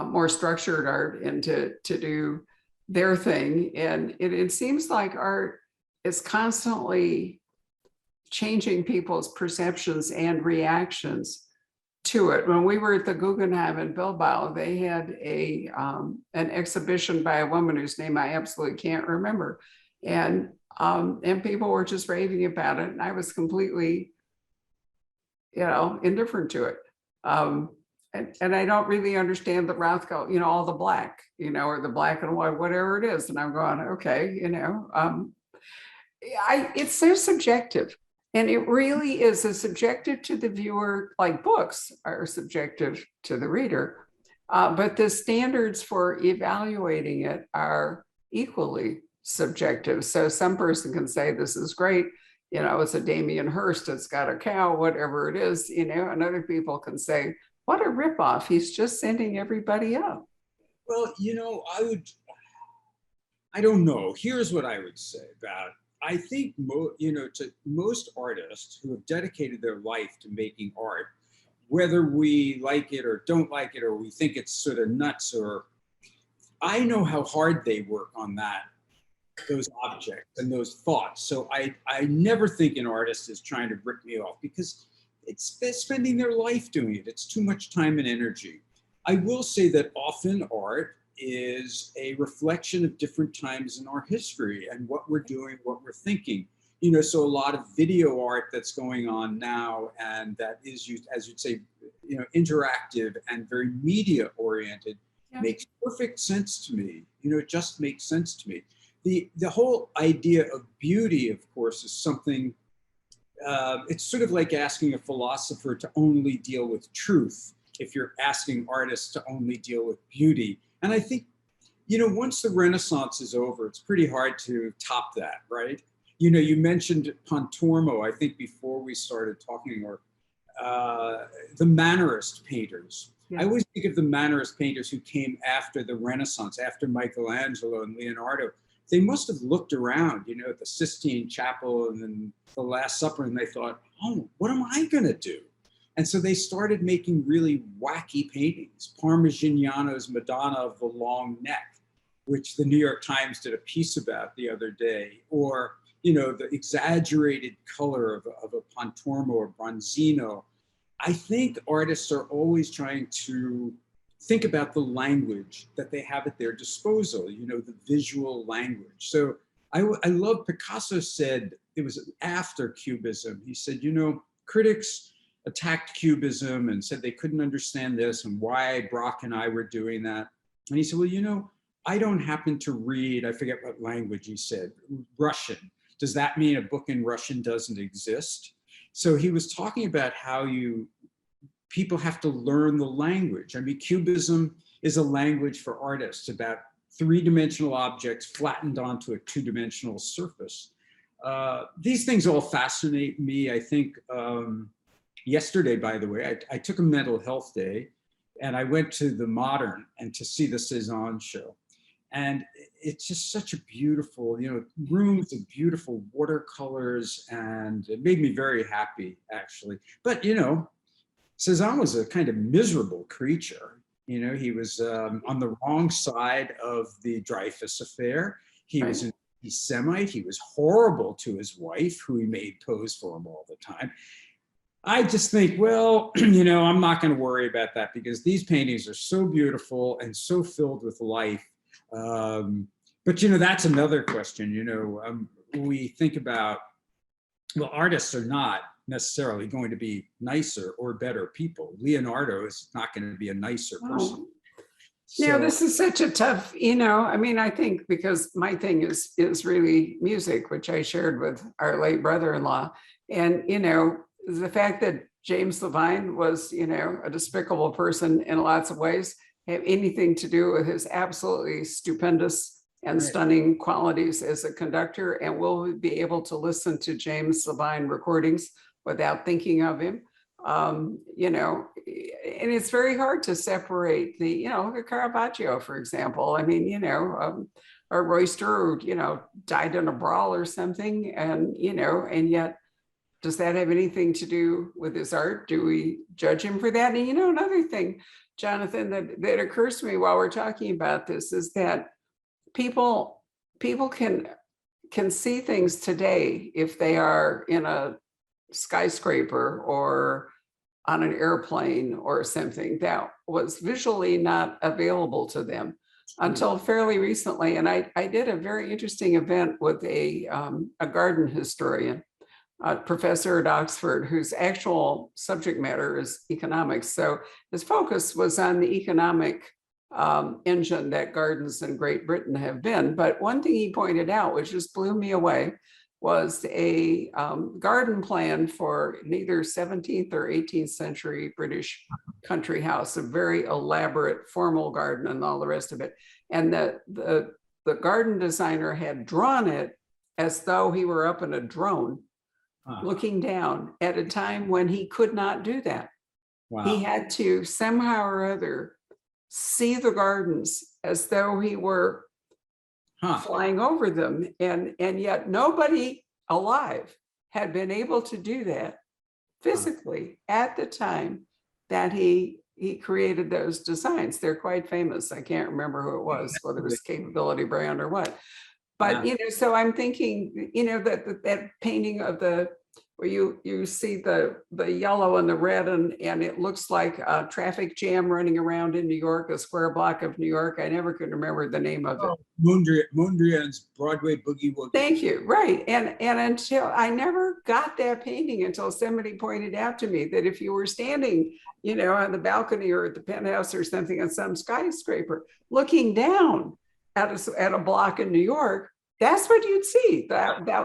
more structured art and to do their thing. And it seems like art is constantly changing people's perceptions and reactions to it. When we were at the Guggenheim in Bilbao, they had an exhibition by a woman whose name I absolutely can't remember. And people were just raving about it. And I was completely, indifferent to it. And I don't really understand the Rothko, all the black, or the black and white, whatever it is. And I'm going, okay, it's so subjective. And it really is a subjective to the viewer, like books are subjective to the reader. But the standards for evaluating it are equally subjective. So some person can say, this is great. It's a Damien Hirst, it's got a cow, whatever it is, and other people can say, what a ripoff. He's just sending everybody up. Well, I don't know. Here's what I would say about it. I think, to most artists who have dedicated their life to making art, whether we like it or don't like it, or we think it's sort of nuts, or I know how hard they work on those objects and those thoughts. So I never think an artist is trying to rip me off, because they're spending their life doing it. It's too much time and energy. I will say that often art is a reflection of different times in our history and what we're doing, what we're thinking. So a lot of video art that's going on now, and that is, as you'd say, interactive and very media oriented, makes perfect sense to me. It just makes sense to me. The whole idea of beauty, of course, is something, it's sort of like asking a philosopher to only deal with truth if you're asking artists to only deal with beauty. And I think, once the Renaissance is over, it's pretty hard to top that, right? You mentioned Pontormo, I think, before we started talking, or the Mannerist painters. Yeah. I always think of the Mannerist painters who came after the Renaissance, after Michelangelo and Leonardo. They must have looked around, at the Sistine Chapel and then the Last Supper, and they thought, oh, what am I going to do? And so they started making really wacky paintings. Parmigiano's Madonna of the Long Neck, which the New York Times did a piece about the other day, or the exaggerated color of a Pontormo or Bronzino. I think artists are always trying to think about the language that they have at their disposal, the visual language. So I love, Picasso said, it was after Cubism, he said, critics attacked Cubism and said they couldn't understand this and why Brock and I were doing that. And he said, well, I don't happen to read, I forget what language he said, Russian. Does that mean a book in Russian doesn't exist? So he was talking about how people have to learn the language. I mean, Cubism is a language for artists about three-dimensional objects flattened onto a two-dimensional surface. These things all fascinate me. I think yesterday, by the way, I took a mental health day, and I went to the Modern and to see the Cézanne show. And it's just such a beautiful, rooms of beautiful watercolors, and it made me very happy, actually. But, Cézanne was a kind of miserable creature. You know, he was on the wrong side of the Dreyfus affair. He was an anti-Semite. He was horrible to his wife, who he made pose for him all the time. I just think, well, you know, I'm not going to worry about that because these paintings are so beautiful and so filled with life. But, you know, that's another question. You know, we think about, well, artists are not necessarily going to be nicer or better people. Leonardo is not going to be a nicer person. Yeah, So, this is such a tough, you know, I mean, I think because my thing is really music, which I shared with our late brother-in-law. And, you know, the fact that James Levine was, you know, a despicable person in lots of ways, have anything to do with his absolutely stupendous and stunning qualities as a conductor. And we'll be able to listen to James Levine recordings without thinking of him. You know, and it's very hard to separate the, you know, look at Caravaggio, for example. I mean, you know, a roister, you know, died in a brawl or something, and, you know, and yet, does that have anything to do with his art? Do we judge him for that? And, you know, another thing, Jonathan, that occurs to me while we're talking about this is that people can see things today if they are in a skyscraper or on an airplane or something that was visually not available to them until fairly recently. And I did a very interesting event with a garden historian, a professor at Oxford, whose actual subject matter is economics. So his focus was on the economic engine that gardens in Great Britain have been. But one thing he pointed out, which just blew me away, was a garden plan for neither 17th or 18th century British country house, a very elaborate formal garden and all the rest of it. And the garden designer had drawn it as though he were up in a drone looking down at a time when he could not do that. Wow. He had to somehow or other see the gardens as though he were flying over them, and yet nobody alive had been able to do that physically at the time that he created those designs. They're quite famous. I can't remember who it was, whether it was Capability Brand or what. But you know, so I'm thinking, you know, that painting of the where you see the yellow and the red, and it looks like a traffic jam running around in New York, a square block of New York. I never could remember the name of it. Mondrian's Broadway Boogie Woogie. Thank you. Right. And until I never got that painting until somebody pointed out to me that if you were standing, you know, on the balcony or at the penthouse or something on some skyscraper, looking down at a block in New York, that's what you'd see.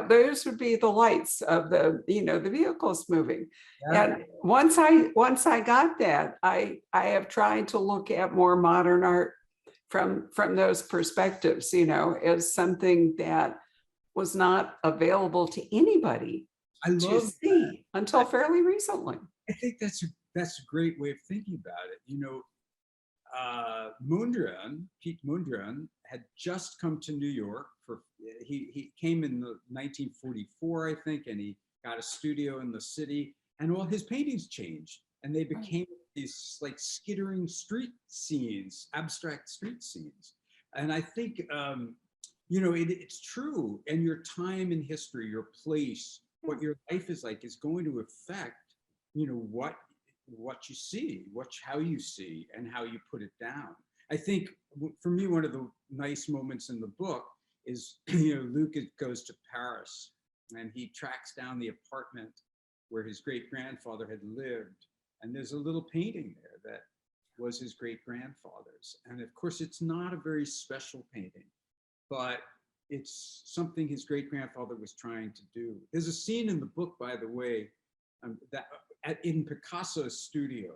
Those would be the lights of the, you know, the vehicles moving. Yeah. And once I got that, I have tried to look at more modern art from those perspectives, you know, as something that was not available to anybody to see until fairly recently. I think that's a great way of thinking about it. You know, Pete Mondrian had just come to New York he came in 1944, I think, and he got a studio in the city, and all his paintings changed, and they became these like skittering street scenes, abstract street scenes. And I think, you know, it's true. And your time in history, your place, what your life is like, is going to affect, you know, what you see, how you see, and how you put it down. I think for me, one of the nice moments in the book is, you know, Luke goes to Paris and he tracks down the apartment where his great-grandfather had lived. And there's a little painting there that was his great-grandfather's. And of course, it's not a very special painting, but it's something his great-grandfather was trying to do. There's a scene in the book, by the way, in Picasso's studio.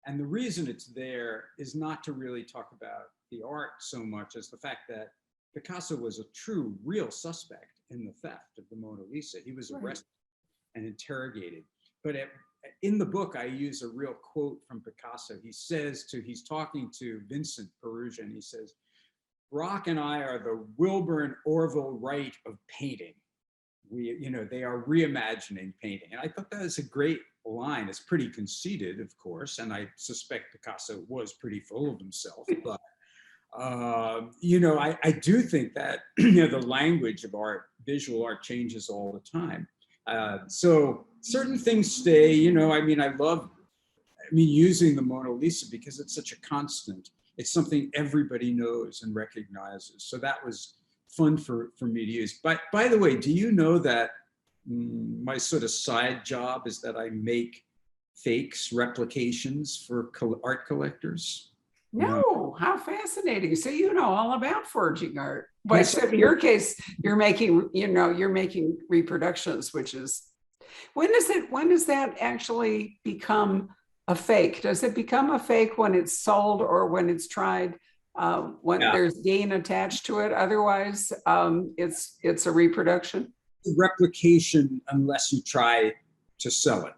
And the reason it's there is not to really talk about the art so much as the fact that Picasso was a true, real suspect in the theft of the Mona Lisa. He was arrested and interrogated. But in the book, I use a real quote from Picasso. He's talking to Vincent Perugia, and he says, "Rock and I are the Wilbur and Orville Wright of painting. They are reimagining painting." And I thought that was a great line is pretty conceited, of course, and I suspect Picasso was pretty full of himself. But I do think that the language of art, visual art, changes all the time. So certain things stay. I mean, using the Mona Lisa because it's such a constant. It's something everybody knows and recognizes. So that was fun for me to use. But by the way, do you know that my sort of side job is that I make fakes, replications for art collectors? No, how fascinating. So you know all about forging art. But except in your case, you're making reproductions, which is when does that actually become a fake? Does it become a fake when it's sold or when it's tried? When there's gain attached to it? Otherwise, it's a reproduction. Replication unless you try to sell it.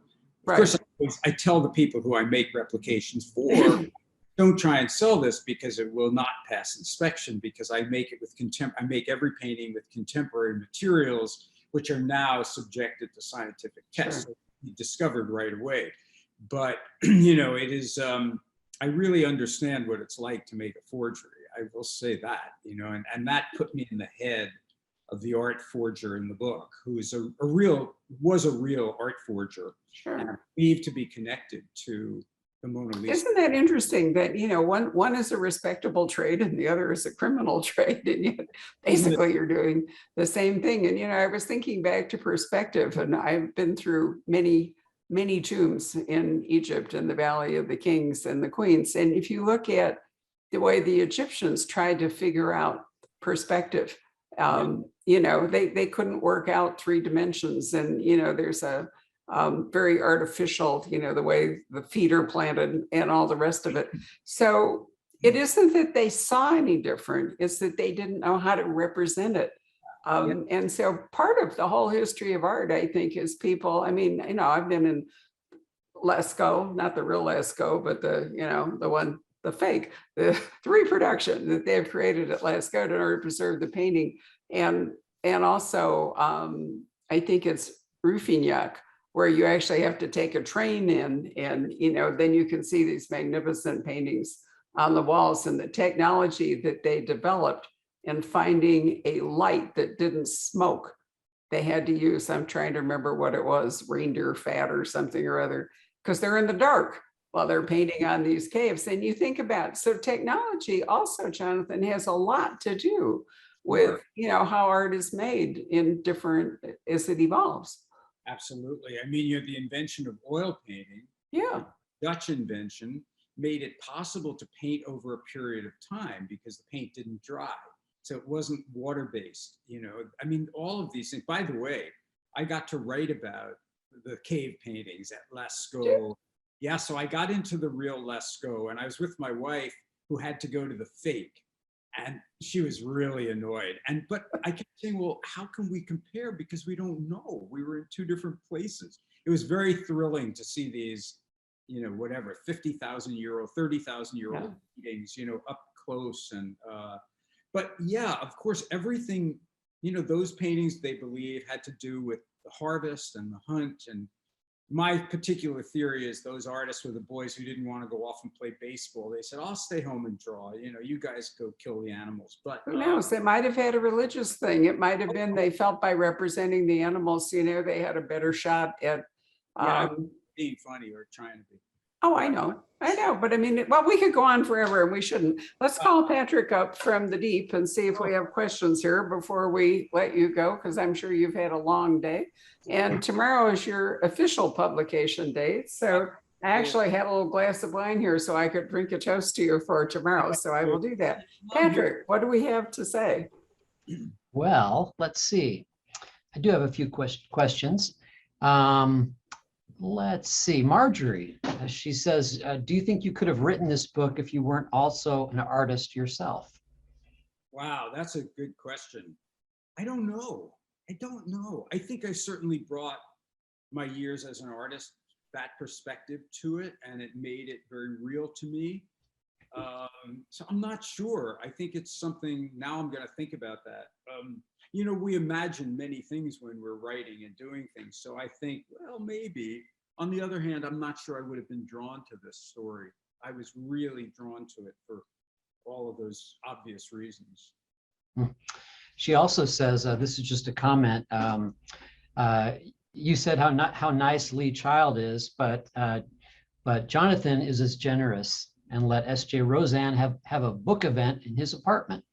Of course, I tell the people who I make replications for, don't try and sell this because it will not pass inspection, because I make it with I make every painting with contemporary materials, which are now subjected to scientific tests. So you discovered right away. But it is. I really understand what it's like to make a forgery. I will say that, and that put me in the head of the art forger in the book, who is was a real art forger, and I believe to be connected to the Mona Lisa. Isn't that interesting that one is a respectable trade and the other is a criminal trade, and yet basically you're doing the same thing? And I was thinking back to perspective, and I've been through many tombs in Egypt and the Valley of the Kings and the Queens. And if you look at the way the Egyptians tried to figure out perspective, they couldn't work out 3 dimensions. And, there's a very artificial, the way the feet are planted and all the rest of it. So it isn't that they saw any different, it's that they didn't know how to represent it. And so part of the whole history of art, I think, is people, I've been in Lascaux, not the real Lascaux, but the fake, the reproduction that they've created at Lascaux in order to preserve the painting. And also, I think it's Ruffignac, where you actually have to take a train in, and then you can see these magnificent paintings on the walls, and the technology that they developed and finding a light that didn't smoke. They had to use, I'm trying to remember what it was, reindeer fat or something or other, because they're in the dark while they're painting on these caves. And you think about, so technology also, Jonathan, has a lot to do with, how art is made in different, as it evolves. Absolutely. I mean, the invention of oil painting, Dutch invention, made it possible to paint over a period of time because the paint didn't dry. So it wasn't water-based, all of these things. By the way, I got to write about the cave paintings at Lascaux. Yeah, so I got into the real Lascaux, and I was with my wife, who had to go to the fake, and she was really annoyed. But I kept saying, well, how can we compare? Because we don't know. We were in 2 different places. It was very thrilling to see these, 50,000-year-old, 30,000-year-old paintings, up close. And but yeah, of course, everything, those paintings, they believe, had to do with the harvest and the hunt. And my particular theory is those artists were the boys who didn't want to go off and play baseball. They said, I'll stay home and draw, you guys go kill the animals. But who knows, they might have had a religious thing. It might have been, they felt by representing the animals, they had a better shot at being funny or trying to be. Oh, I know. But we could go on forever, and we shouldn't. Let's call Patrick up from the deep and see if we have questions here before we let you go, because I'm sure you've had a long day. And tomorrow is your official publication date. So I actually had a little glass of wine here so I could drink a toast to you for tomorrow. So I will do that. Patrick, what do we have to say? Well, let's see. I do have a few questions. Let's see. Marjorie, she says, do you think you could have written this book if you weren't also an artist yourself? Wow, that's a good question. I don't know. I think I certainly brought my years as an artist, that perspective to it, and it made it very real to me. So I'm not sure. I think it's something, now I'm going to think about that. We imagine many things when we're writing and doing things. So I think, well, maybe, On the other hand, I'm not sure I would have been drawn to this story. I was really drawn to it for all of those obvious reasons. She also says, this is just a comment. You said how nice Lee Child is, but Jonathan is as generous and let S.J. Roseanne have a book event in his apartment.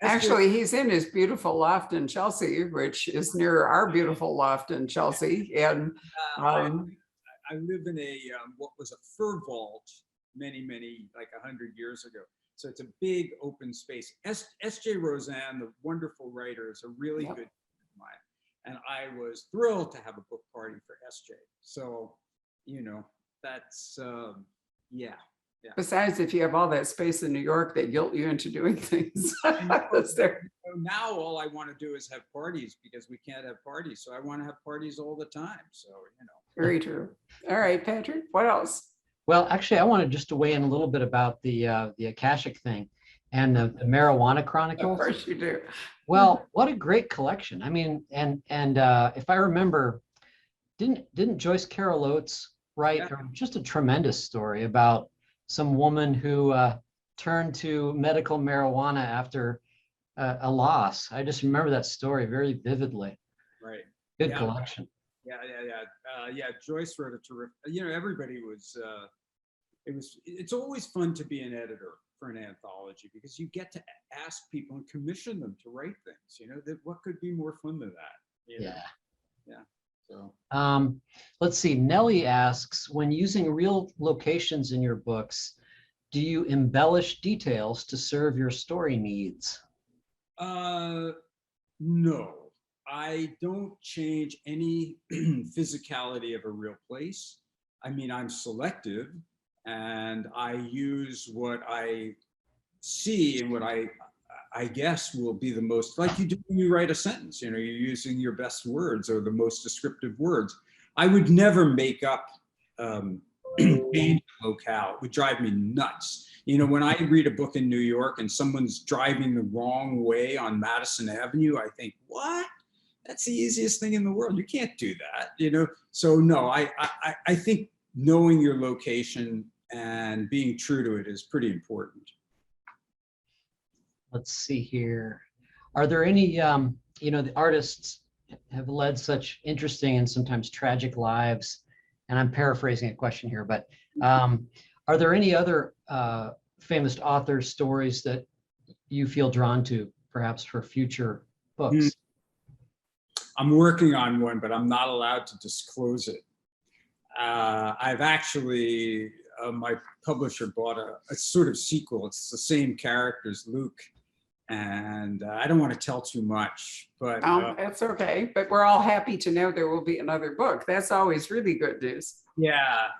Actually, he's in his beautiful loft in Chelsea, which is near our beautiful loft in Chelsea. And I live in a what was a fur vault many, like 100 years ago. So it's a big open space. S.J. Roseanne, the wonderful writer, is a really good friend of mine. And I was thrilled to have a book party for S.J. So, you know, that's, yeah. Besides, if you have all that space in New York, they guilt you into doing things. Now all I want to do is have parties because we can't have parties. So I want to have parties all the time. So, you know. Very true. All right, Patrick, what else? Well, actually, I wanted just to weigh in a little bit about the Akashic thing and the Marijuana Chronicles. Of course you do. Well, what a great collection. I mean, and if I remember, didn't Joyce Carol Oates write just a tremendous story about some woman who turned to medical marijuana after a loss? I just remember that story very vividly. Right. Good collection. Yeah. Joyce wrote a terrific. You know, everybody was. It's always fun to be an editor for an anthology because you get to ask people and commission them to write things. You know, what could be more fun than that? You know? Yeah. So. Let's see. Nellie asks, when using real locations in your books, do you embellish details to serve your story needs? No. I don't change any physicality of a real place. I mean, I'm selective and I use what I see and what I guess will be the most, like you do when you write a sentence, you know, you're using your best words or the most descriptive words. I would never make up change locale. It would drive me nuts. You know, when I read a book in New York and someone's driving the wrong way on Madison Avenue, I think, what? That's the easiest thing in the world. You can't do that, you know? So no, I think knowing your location and being true to it is pretty important. Let's see here. Are there any, you know, the artists have led such interesting and sometimes tragic lives, and I'm paraphrasing a question here, but are there any other famous authors' stories that you feel drawn to, perhaps for future books? I'm working on one, but I'm not allowed to disclose it. I've actually, my publisher bought a sort of sequel. It's the same characters, Luke, and I don't want to tell too much, but that's okay. But we're all happy to know there will be another book. That's always really good news. Yeah,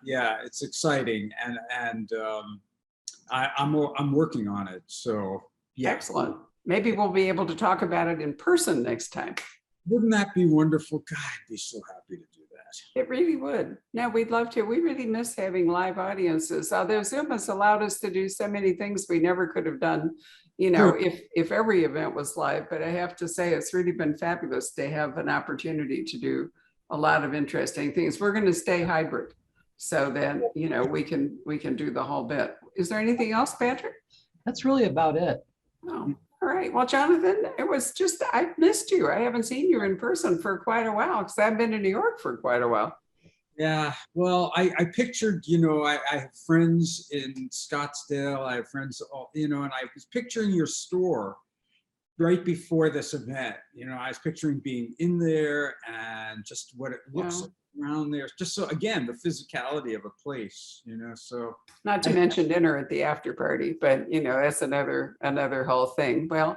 it's exciting, and I'm working on it. So yeah, excellent. Maybe we'll be able to talk about it in person next time. Wouldn't that be wonderful? God, I'd be so happy to do that. It really would. No, we'd love to. We really miss having live audiences. Although Zoom has allowed us to do so many things we never could have done, you know, if every event was live. But I have to say, it's really been fabulous to have an opportunity to do a lot of interesting things. We're going to stay hybrid so that, you know, we can do the whole bit. Is there anything else, Patrick? That's really about it. Oh. All right. Well, Jonathan, it was just, I've missed you. I haven't seen you in person for quite a while because I've been in New York for quite a while. Yeah. Well, I pictured, you know, I have friends in Scottsdale. I have friends, you know, and I was picturing your store right before this event. You know, I was picturing being in there and just what it looks like around there. Just so, again, the physicality of a place, you know, so. Not to mention dinner at the after party, but, you know, that's another whole thing. Well,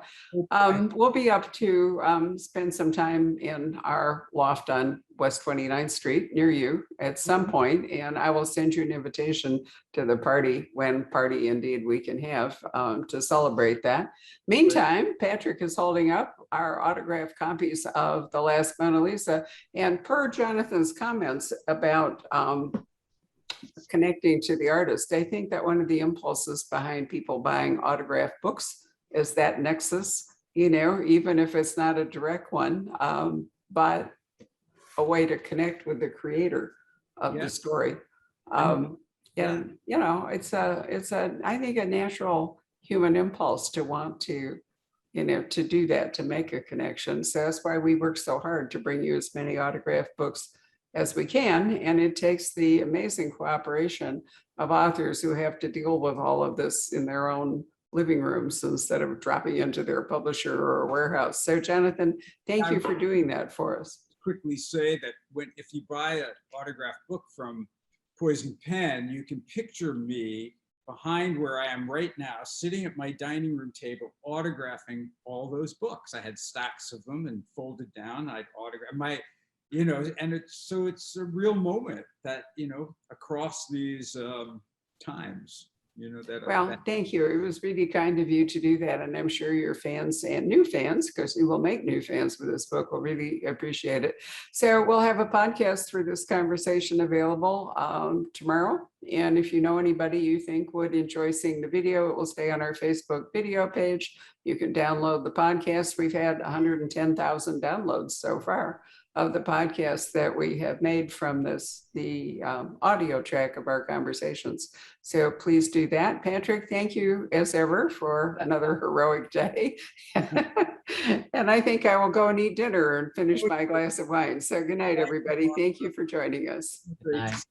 we'll be up to spend some time in our loft on West 29th Street near you at some point, and I will send you an invitation to the party when party indeed we can have to celebrate that. Meantime, Patrick is holding up our autographed copies of The Last Mona Lisa, and per Jonathan's comments about connecting to the artist, I think that one of the impulses behind people buying autographed books is that nexus, you know, even if it's not a direct one, but a way to connect with the creator of the Yes. story. Yeah. And, you know, it's I think a natural human impulse to want to, you know, to do that, to make a connection. So that's why we work so hard to bring you as many autographed books as we can. And it takes the amazing cooperation of authors who have to deal with all of this in their own living rooms instead of dropping into their publisher or warehouse. So Jonathan, thank you for doing that for us. Quickly say that if you buy an autographed book from Poison Pen, you can picture me behind where I am right now, sitting at my dining room table, autographing all those books. I had stacks of them and folded down. I'd autograph my, you know, and it's a real moment that, you know, across these times, you know, Well, thank you. It was really kind of you to do that. And I'm sure your fans and new fans, because we will make new fans with this book, will really appreciate it. So we'll have a podcast for this conversation available tomorrow. And if you know anybody you think would enjoy seeing the video, it will stay on our Facebook video page. You can download the podcast. We've had 110,000 downloads so far of the podcast that we have made from the audio track of our conversations. So please do that. Patrick, thank you as ever for another heroic day. And I think I will go and eat dinner and finish my glass of wine. So good night, everybody. Thank you for joining us. Good night.